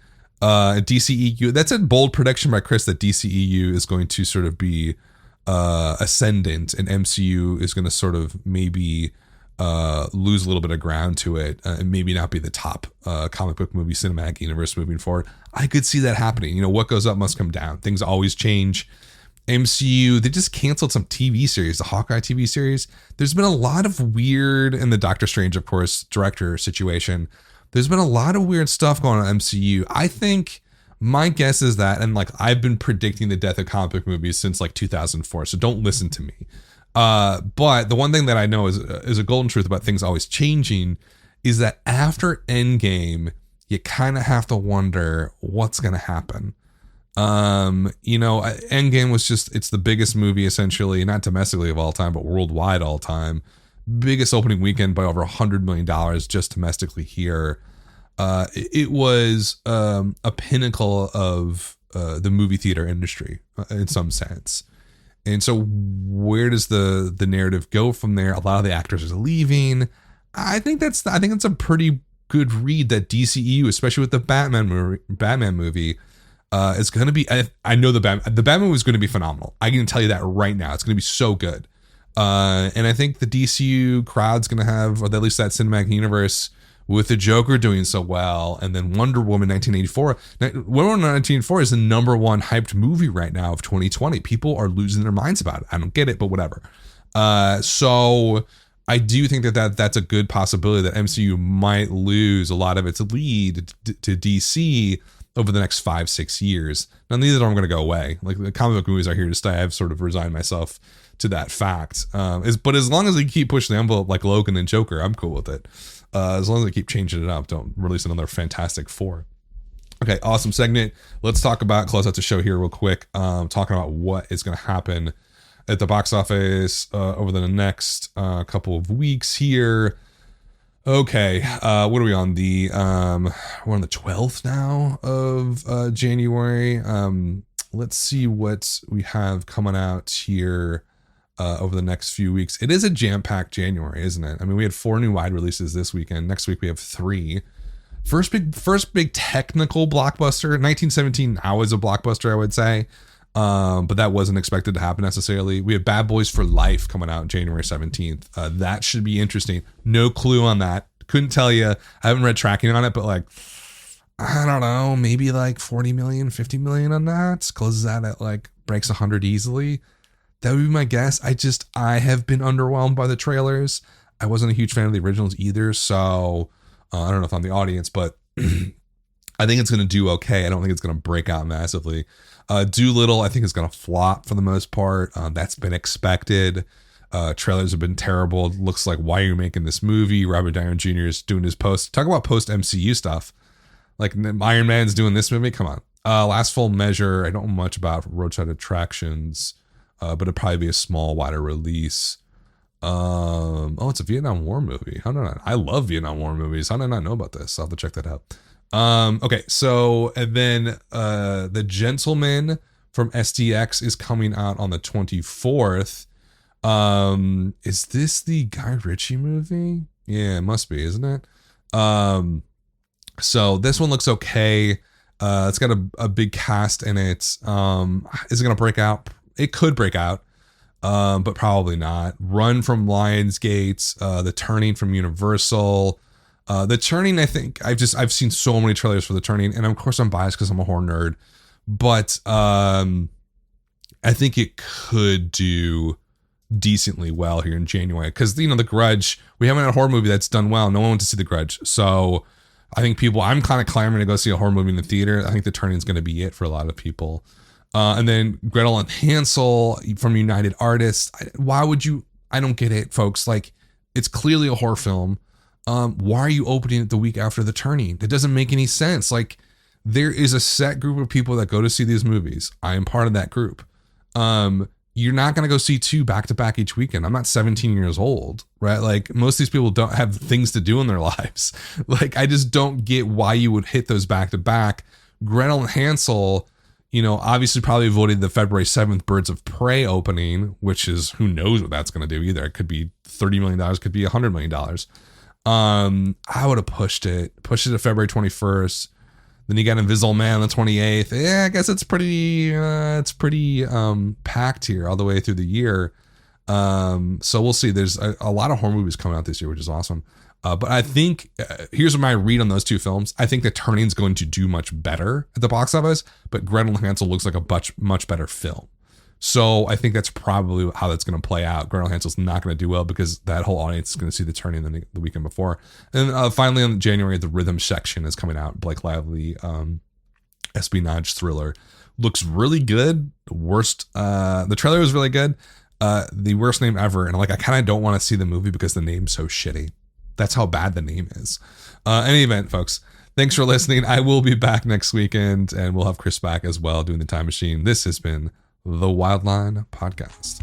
DCEU, that's a bold prediction by Chris that DCEU is going to sort of be ascendant, and MCU is going to sort of maybe lose a little bit of ground to it, and maybe not be the top comic book movie cinematic universe moving forward. I could see that happening. What goes up must come down. Things always change. MCU, they just canceled some TV series, the Hawkeye TV series. There's been a lot of weird, and the Doctor Strange, of course, director situation. There's been a lot of weird stuff going on in MCU. I think my guess is that, and like I've been predicting the death of comic book movies since like 2004, so don't listen to me. But the one thing that I know is a golden truth about things always changing is that after Endgame, you kind of have to wonder what's going to happen. Endgame was just, it's the biggest movie essentially, not domestically of all time, but worldwide all time. Biggest opening weekend by over $100 million just domestically here. it was a pinnacle of the movie theater industry in some sense. And so where does the narrative go from there? A lot of the actors are leaving. I think that's a pretty good read that DCEU, especially with the Batman movie, is going to be. I know the Batman movie is going to be phenomenal. I can tell you that right now. It's going to be so good. And I think the DCU crowd's going to have, or at least that cinematic universe, with the Joker doing so well, and then Wonder Woman 1984. Wonder Woman 1984 is the number one hyped movie right now of 2020. People are losing their minds about it. I don't get it, but whatever. So I do think that's a good possibility that MCU might lose a lot of its lead to DC over the next 5-6 years. Now, neither of them are going to go away. Like, the comic book movies are here to stay. I've sort of resigned myself to that fact. But as long as they keep pushing the envelope like Logan and Joker, I'm cool with it. As long as they keep changing it up, don't release another Fantastic Four. Okay, awesome segment. Let's talk about, close out the show here real quick. Talking about what is going to happen at the box office over the next couple of weeks here. Okay, what are we on? We're on the 12th now of January. Let's see what we have coming out here over the next few weeks. It is a jam-packed January, isn't it? I mean, we had 4 new wide releases this weekend. Next week we have 3. First big technical blockbuster. 1917 now is a blockbuster, I would say. But that wasn't expected to happen necessarily. We have Bad Boys for Life coming out January 17th. That should be interesting. No clue on that. Couldn't tell you. I haven't read tracking on it, but like, I don't know, maybe like 40 million, 50 million on that. Closes out at like breaks 100 easily. That would be my guess. I have been underwhelmed by the trailers. I wasn't a huge fan of the originals either. So I don't know if I'm the audience, but I think it's going to do okay. I don't think it's going to break out massively. Doolittle, I think, is going to flop for the most part. That's been expected. Trailers have been terrible. Looks like, why are you making this movie? Robert Downey Jr. is doing his talk about post MCU stuff. Like, Iron Man's doing this movie. Come on. Last Full Measure, I don't know much about Roadside Attractions, but it'd probably be a small, wider release. It's a Vietnam War movie. I love Vietnam War movies. How did I not know about this? I'll have to check that out. Okay, so, and then The Gentleman from SDX is coming out on the 24th. Is this the Guy Ritchie movie? Yeah, it must be, isn't it? So this one looks okay. It's got a big cast in it. Is it gonna break out? It could break out, but probably not. Run from Lionsgate, The Turning from Universal. The Turning, I think I've seen so many trailers for The Turning, and of course I'm biased because I'm a horror nerd, but I think it could do decently well here in January, because The Grudge, we haven't had a horror movie that's done well. No one went to see The Grudge, so I think I'm kind of clamoring to go see a horror movie in the theater. I think The Turning is going to be it for a lot of people. And then Gretel and Hansel from United Artists. Why would you? I don't get it, folks. Like, it's clearly a horror film. Why are you opening it the week after The Turning? It doesn't make any sense. Like, there is a set group of people that go to see these movies. I am part of that group. You're not going to go see 2 back to back each weekend. I'm not 17 years old, right? Like, most of these people don't have things to do in their lives. Like, I just don't get why you would hit those back to back. Gretel and Hansel, obviously probably avoided the February 7th Birds of Prey opening, which is, who knows what that's going to do either. It could be $30 million, could be $100 million. I would have pushed it to February 21st. Then you got Invisible Man on the 28th. Yeah, I guess it's pretty packed here all the way through the year. So we'll see. There's a lot of horror movies coming out this year, which is awesome. But I think, here's my read on those 2 films. I think The Turning's going to do much better at the box office, but Gretel and Hansel looks like a much better film. So I think that's probably how that's going to play out. Gretel and Hansel's not going to do well because that whole audience is going to see The Turning the weekend before. And finally, in January, The Rhythm Section is coming out. Blake Lively, espionage thriller. Looks really good. The trailer was really good. The worst name ever. And I kind of don't want to see the movie because the name's so shitty. That's how bad the name is. In any event, folks, thanks for listening. I will be back next weekend, and we'll have Chris back as well doing the Time Machine. This has been the Wildline Podcast.